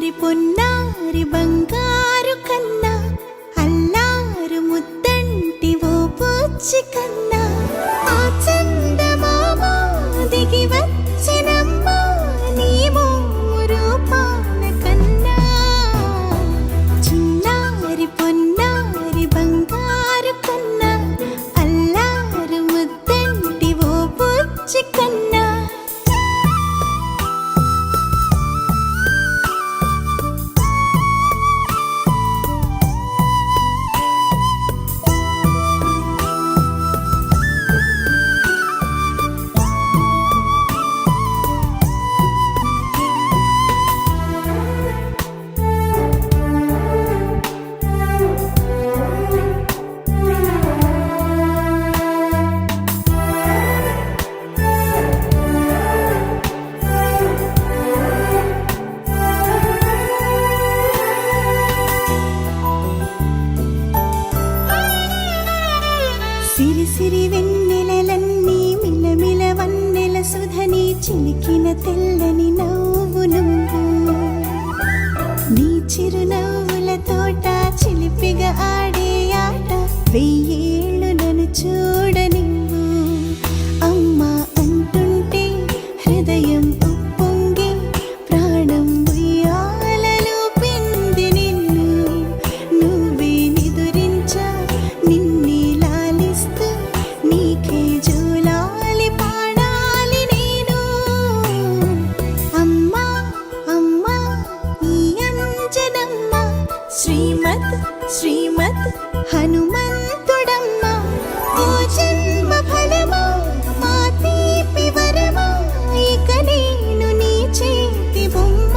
చిన్నారి పొన్నారి బంగారు కన్నా అల్లారు ముద్దంటి ఓ పూచి కన్నా ఆ చందమామ దిగి వచ్చినమ్మా నీ రూపాన కన్నా చిన్నారి పొన్నారి బంగారు కన్నా అల్లారు ముద్దంటి ఓ పూచి కన్నా సిరి సిరి వెన్నెలలన్నీ మిలమిల వన్నెల సుధని చిలికిన తెల్లని నవ్వు నువ్వు నీ చిరునవ్వుల తోట చిలిపిగా ఆడే ఆట వెయ్యేళ్ళు నన్ను చూడనివ్వు అమ్మా అంటుంటే హృదయం ఉప్పొంగి ప్రాణం ఉయ్యాలలో పిండి నిన్ను నువ్వే నిదురించా నిన్నే లాలిస్తూ నీకే జూలాలి పాడాలి నేను అమ్మా అమ్మా ఈ అంజనమ్మ శ్రీమత్ శ్రీమత్ హనుమంతుడమ్మ ఓ జన్మ ఫలమా మా తీపి వరమా ఇక నేను నీ చేతి బొమ్మ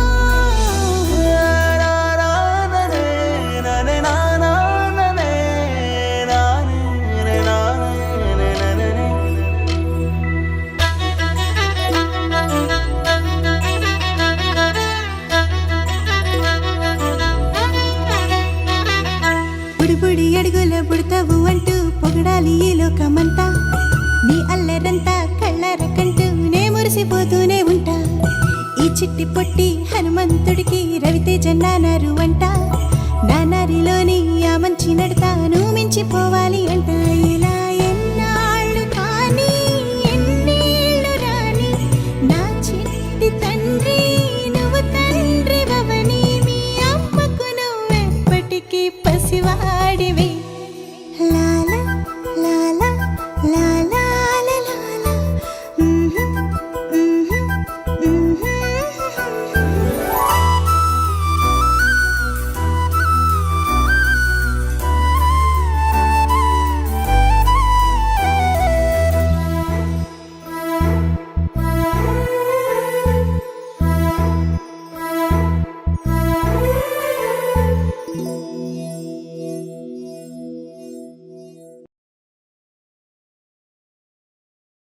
బుడిబుడి అడుగుల బుడతావు అంటూ పొగడాలి ఈ లోకమంతా నీ అల్లరంతా కళ్ళరకంటూ నే మురిసిపోతూనే ఉంటా ఈ చిట్టి పొట్టి హనుమంతుడికి రవితేజ నానారు అంట నానారిలోని ఆ మంచి నడతాను మించిపోవాలి అంట